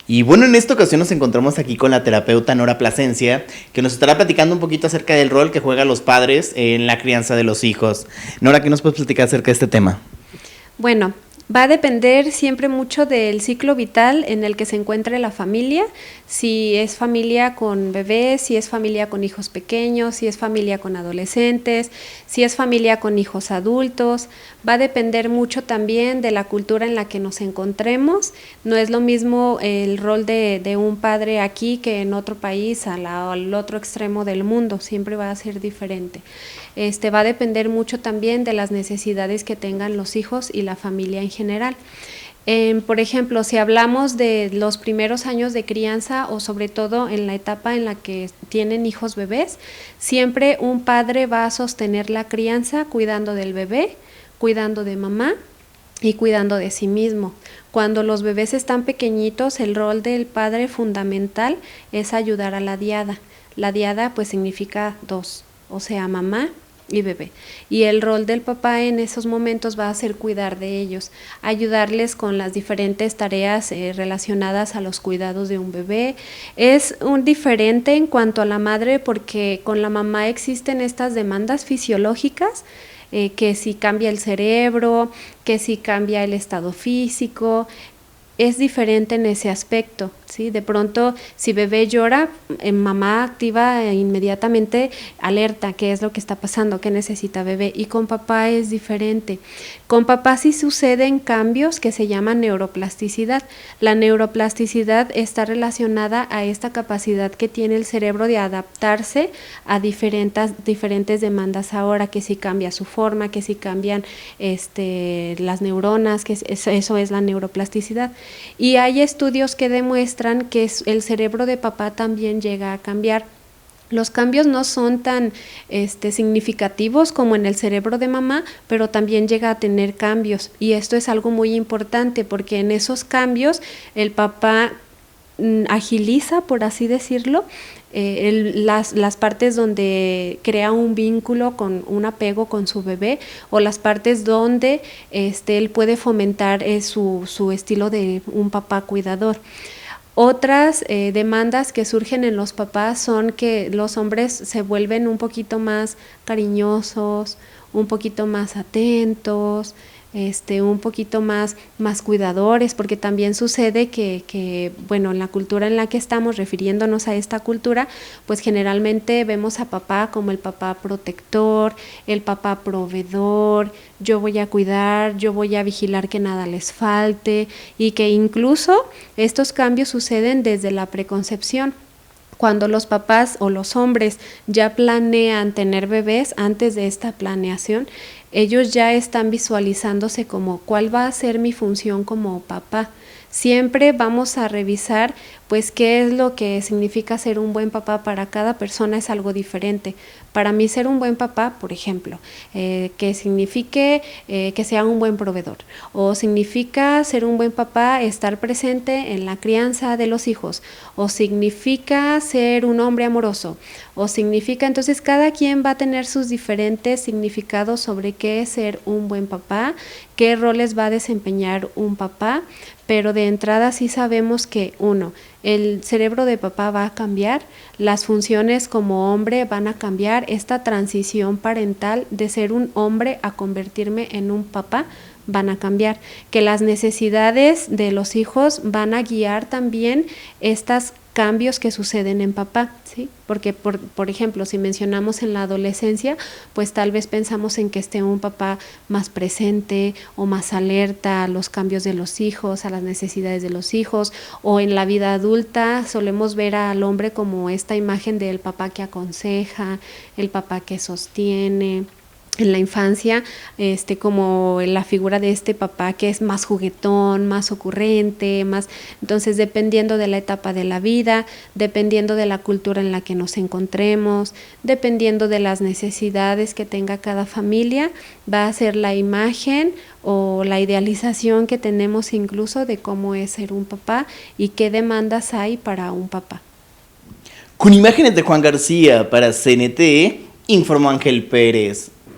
Y bueno, en esta ocasión nos encontramos aquí con la terapeuta Nora Plasencia, que nos estará platicando un poquito acerca del rol que juegan los padres en la crianza de los hijos. Nora, ¿qué nos puedes platicar acerca de este tema? Bueno, va a depender siempre mucho del ciclo vital en el que se encuentre la familia, si es familia con bebés, si es familia con hijos pequeños, si es familia con adolescentes, si es familia con hijos adultos. Va a depender mucho también de la cultura en la que nos encontremos. No es lo mismo el rol de un padre aquí que en otro país, al otro extremo del mundo, siempre va a ser diferente. Va a depender mucho también de las necesidades que tengan los hijos y la familia en general. Por ejemplo, si hablamos de los primeros años de crianza o sobre todo en la etapa en la que tienen hijos bebés, siempre un padre va a sostener la crianza cuidando del bebé, cuidando de mamá y cuidando de sí mismo. Cuando los bebés están pequeñitos, el rol del padre fundamental es ayudar a la diada. La diada pues significa dos, o sea, mamá y bebé. Y el rol del papá en esos momentos va a ser cuidar de ellos, ayudarles con las diferentes tareas relacionadas a los cuidados de un bebé. Es un diferente en cuanto a la madre porque con la mamá existen estas demandas fisiológicas, que si cambia el cerebro, que si cambia el estado físico. Es diferente en ese aspecto, ¿sí? De pronto, si bebé llora, mamá activa inmediatamente alerta, qué es lo que está pasando, qué necesita bebé, y con papá es diferente. Con papá sí suceden cambios que se llaman neuroplasticidad. La neuroplasticidad está relacionada a esta capacidad que tiene el cerebro de adaptarse a diferentes demandas ahora, que si cambia su forma, que si cambian las neuronas, que eso es la neuroplasticidad. Y hay estudios que demuestran que el cerebro de papá también llega a cambiar. Los cambios no son tan significativos como en el cerebro de mamá, pero también llega a tener cambios. Y esto es algo muy importante porque en esos cambios el papá agiliza, por así decirlo, las partes donde crea un vínculo, con un apego con su bebé, o las partes donde él puede fomentar su estilo de un papá cuidador. Otras demandas que surgen en los papás son que los hombres se vuelven un poquito más cariñosos, un poquito más atentos, un poquito más cuidadores, porque también sucede que, bueno, en la cultura en la que estamos, refiriéndonos a esta cultura, pues generalmente vemos a papá como el papá protector, el papá proveedor, yo voy a cuidar, yo voy a vigilar que nada les falte, y que incluso estos cambios suceden desde la preconcepción. Cuando los papás o los hombres ya planean tener bebés, antes de esta planeación, ellos ya están visualizándose como cuál va a ser mi función como papá. Siempre vamos a revisar pues qué es lo que significa ser un buen papá. Para cada persona es algo diferente. Para mí ser un buen papá, por ejemplo, que signifique que sea un buen proveedor, o significa ser un buen papá estar presente en la crianza de los hijos, o significa ser un hombre amoroso, o significa, entonces cada quien va a tener sus diferentes significados sobre qué es ser un buen papá, qué roles va a desempeñar un papá, pero de entrada sí sabemos que el cerebro de papá va a cambiar, las funciones como hombre van a cambiar, esta transición parental de ser un hombre a convertirme en un papá van a cambiar, que las necesidades de los hijos van a guiar también estos cambios que suceden en papá, ¿sí? Porque, por ejemplo, si mencionamos en la adolescencia, pues tal vez pensamos en que esté un papá más presente o más alerta a los cambios de los hijos, a las necesidades de los hijos, o en la vida adulta solemos ver al hombre como esta imagen del papá que aconseja, el papá que sostiene. En la infancia, como la figura de este papá que es más juguetón, más ocurrente, entonces dependiendo de la etapa de la vida, dependiendo de la cultura en la que nos encontremos, dependiendo de las necesidades que tenga cada familia, va a ser la imagen o la idealización que tenemos incluso de cómo es ser un papá y qué demandas hay para un papá. Con imágenes de Juan García para CNT, informó Ángel Pérez.